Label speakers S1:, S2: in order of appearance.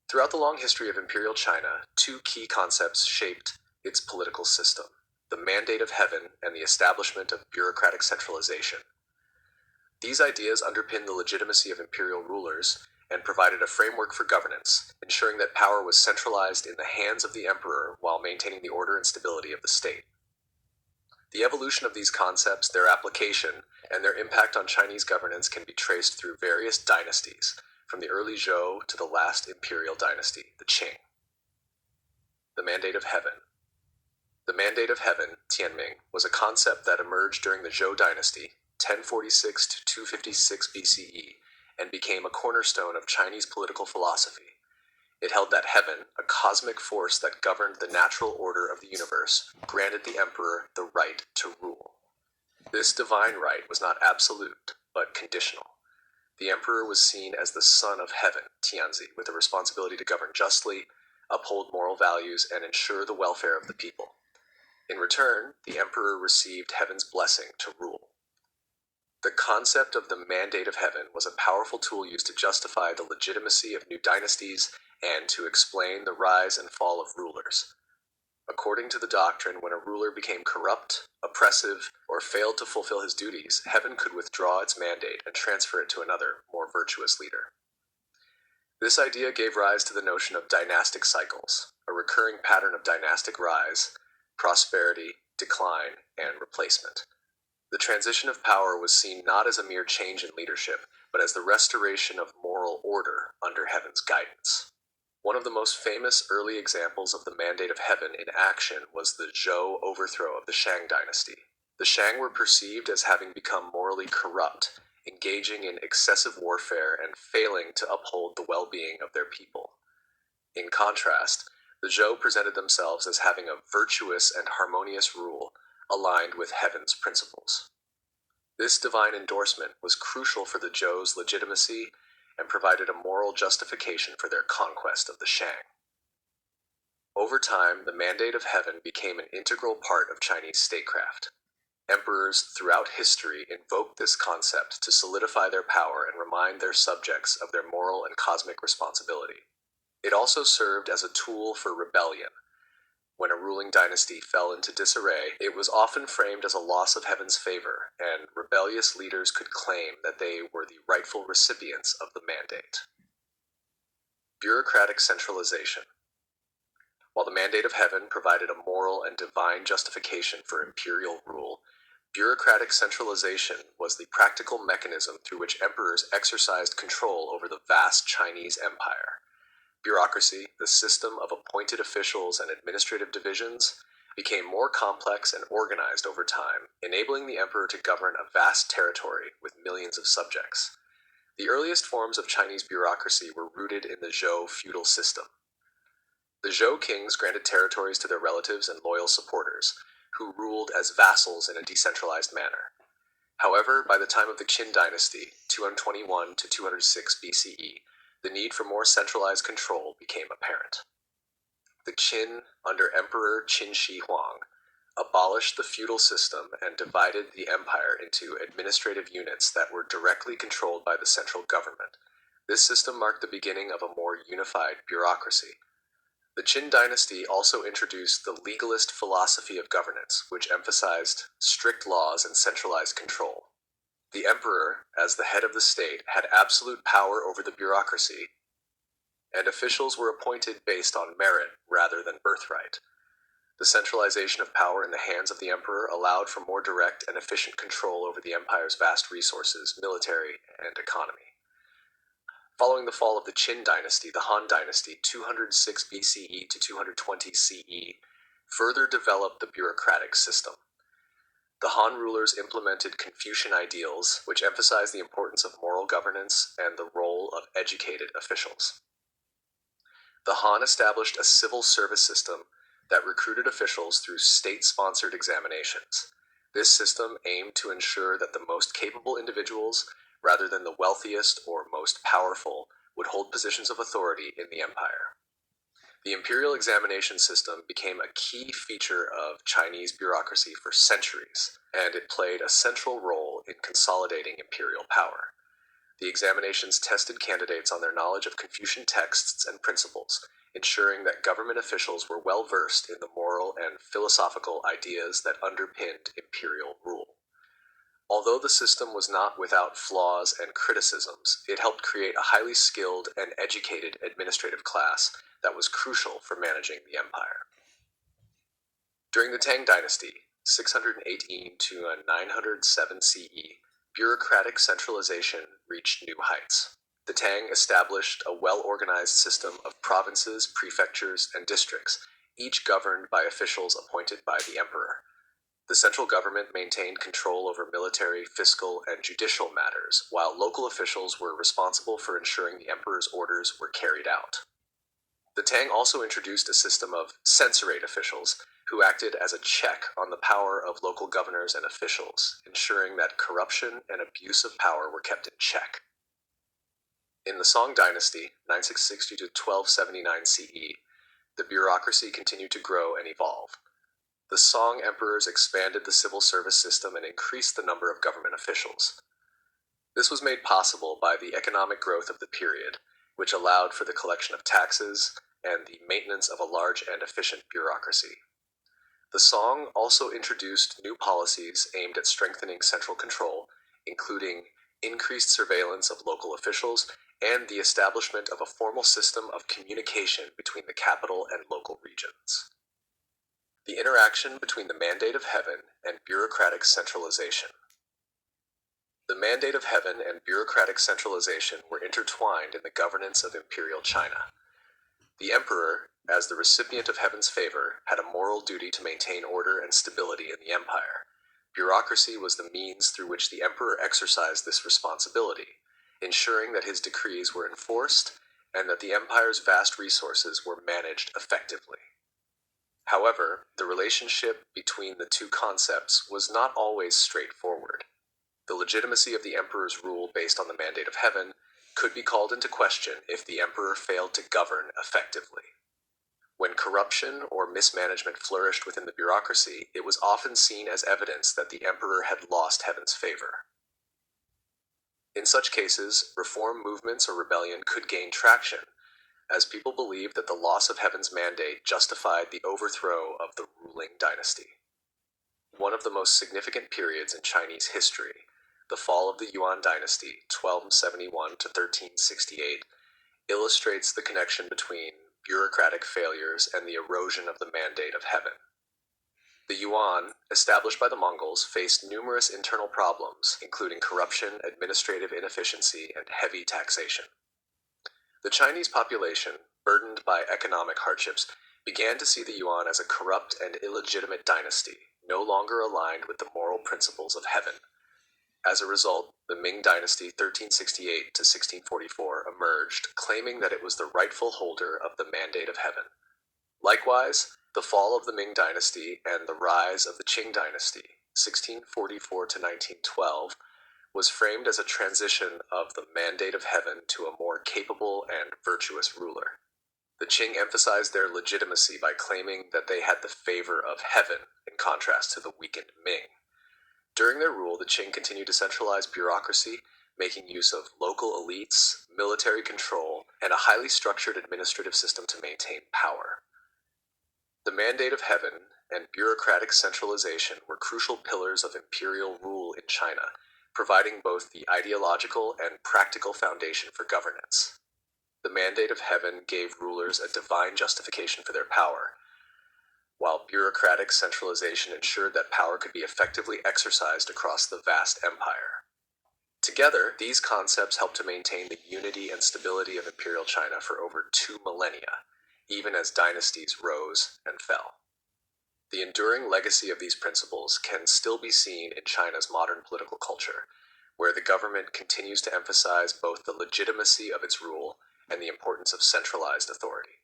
S1: Throughout the long history of imperial China, two key concepts shaped its political system: the mandate of heaven and the establishment of bureaucratic centralization. These ideas underpinned the legitimacy of imperial rulers and provided a framework for governance, ensuring that power was centralized in the hands of the emperor while maintaining the order and stability of the state. The evolution of these concepts, their application, and their impact on Chinese governance can be traced through various dynasties, from the early Zhou to the last imperial dynasty, the Qing. The Mandate of Heaven. The Mandate of Heaven, Tianming, was a concept that emerged during the Zhou dynasty, 1046 to 256 BCE, and became a cornerstone of Chinese political philosophy. It held that heaven, a cosmic force that governed the natural order of the universe, granted the emperor the right to rule. This divine right was not absolute, but conditional. The emperor was seen as the son of heaven, Tianzi, with a responsibility to govern justly, uphold moral values, and ensure the welfare of the people. In return, the emperor received heaven's blessing to rule. The concept of the Mandate of Heaven was a powerful tool used to justify the legitimacy of new dynasties and to explain the rise and fall of rulers. According to the doctrine, when a ruler became corrupt, oppressive, or failed to fulfill his duties, heaven could withdraw its mandate and transfer it to another, more virtuous leader. This idea gave rise to the notion of dynastic cycles, a recurring pattern of dynastic rise, prosperity, decline, and replacement. The transition of power was seen not as a mere change in leadership, but as the restoration of moral order under heaven's guidance. One of the most famous early examples of the Mandate of Heaven in action was the Zhou overthrow of the Shang dynasty. The Shang were perceived as having become morally corrupt, engaging in excessive warfare and failing to uphold the well-being of their people. In contrast, the Zhou presented themselves as having a virtuous and harmonious rule, aligned with heaven's principles. This divine endorsement was crucial for the Zhou's legitimacy and provided a moral justification for their conquest of the Shang. Over time, the Mandate of Heaven became an integral part of Chinese statecraft. Emperors throughout history invoked this concept to solidify their power and remind their subjects of their moral and cosmic responsibility. It also served as a tool for rebellion. When a ruling dynasty fell into disarray, it was often framed as a loss of heaven's favor, and rebellious leaders could claim that they were the rightful recipients of the mandate. Bureaucratic centralization. While the Mandate of Heaven provided a moral and divine justification for imperial rule, bureaucratic centralization was the practical mechanism through which emperors exercised control over the vast Chinese empire. Bureaucracy, the system of appointed officials and administrative divisions, became more complex and organized over time, enabling the emperor to govern a vast territory with millions of subjects. The earliest forms of Chinese bureaucracy were rooted in the Zhou feudal system. The Zhou kings granted territories to their relatives and loyal supporters, who ruled as vassals in a decentralized manner. However, by the time of the Qin dynasty, 221 to 206 BCE, the need for more centralized control became apparent. The Qin, under Emperor Qin Shi Huang, abolished the feudal system and divided the empire into administrative units that were directly controlled by the central government. This system marked the beginning of a more unified bureaucracy. The Qin dynasty also introduced the legalist philosophy of governance, which emphasized strict laws and centralized control. The emperor, as the head of the state, had absolute power over the bureaucracy, and officials were appointed based on merit rather than birthright. The centralization of power in the hands of the emperor allowed for more direct and efficient control over the empire's vast resources, military, and economy. Following the fall of the Qin dynasty, the Han dynasty, 206 BCE to 220 CE, further developed the bureaucratic system. The Han rulers implemented Confucian ideals, which emphasized the importance of moral governance and the role of educated officials. The Han established a civil service system that recruited officials through state-sponsored examinations. This system aimed to ensure that the most capable individuals, rather than the wealthiest or most powerful, would hold positions of authority in the empire. The imperial examination system became a key feature of Chinese bureaucracy for centuries, and it played a central role in consolidating imperial power. The examinations tested candidates on their knowledge of Confucian texts and principles, ensuring that government officials were well versed in the moral and philosophical ideas that underpinned imperial rule. Although the system was not without flaws and criticisms, it helped create a highly skilled and educated administrative class that was crucial for managing the empire. During the Tang Dynasty, 618 to 907 CE, bureaucratic centralization reached new heights. The Tang established a well-organized system of provinces, prefectures, and districts, each governed by officials appointed by the emperor. The central government maintained control over military, fiscal, and judicial matters, while local officials were responsible for ensuring the emperor's orders were carried out. The Tang also introduced a system of censorate officials, who acted as a check on the power of local governors and officials, ensuring that corruption and abuse of power were kept in check. In the Song Dynasty, 960 to 1279 CE, the bureaucracy continued to grow and evolve. The Song emperors expanded the civil service system and increased the number of government officials. This was made possible by the economic growth of the period, which allowed for the collection of taxes and the maintenance of a large and efficient bureaucracy. The Song also introduced new policies aimed at strengthening central control, including increased surveillance of local officials and the establishment of a formal system of communication between the capital and local regions. The interaction between the Mandate of Heaven and bureaucratic centralization. The Mandate of Heaven and bureaucratic centralization were intertwined in the governance of Imperial China. The emperor, as the recipient of heaven's favor, had a moral duty to maintain order and stability in the empire. Bureaucracy was the means through which the emperor exercised this responsibility, ensuring that his decrees were enforced and that the empire's vast resources were managed effectively. However, the relationship between the two concepts was not always straightforward. The legitimacy of the emperor's rule based on the Mandate of Heaven could be called into question if the emperor failed to govern effectively. When corruption or mismanagement flourished within the bureaucracy, it was often seen as evidence that the emperor had lost heaven's favor. In such cases, reform movements or rebellion could gain traction, as people believed that the loss of heaven's mandate justified the overthrow of the ruling dynasty. One of the most significant periods in Chinese history, the fall of the Yuan dynasty, 1271 to 1368, illustrates the connection between bureaucratic failures and the erosion of the Mandate of Heaven. The Yuan, established by the Mongols, faced numerous internal problems, including corruption, administrative inefficiency, and heavy taxation. The Chinese population, burdened by economic hardships, began to see the Yuan as a corrupt and illegitimate dynasty, no longer aligned with the moral principles of heaven. As a result, the Ming Dynasty 1368 to 1644 emerged, claiming that it was the rightful holder of the Mandate of Heaven. Likewise, the fall of the Ming Dynasty and the rise of the Qing Dynasty 1644 to 1912 was framed as a transition of the Mandate of Heaven to a more capable and virtuous ruler. The Qing emphasized their legitimacy by claiming that they had the favor of heaven, in contrast to the weakened Ming. During their rule, the Qing continued to centralize bureaucracy, making use of local elites, military control, and a highly structured administrative system to maintain power. The Mandate of Heaven and bureaucratic centralization were crucial pillars of imperial rule in China, providing both the ideological and practical foundation for governance. The Mandate of Heaven gave rulers a divine justification for their power, while bureaucratic centralization ensured that power could be effectively exercised across the vast empire. Together, these concepts helped to maintain the unity and stability of Imperial China for over 2 millennia, even as dynasties rose and fell. The enduring legacy of these principles can still be seen in China's modern political culture, where the government continues to emphasize both the legitimacy of its rule and the importance of centralized authority.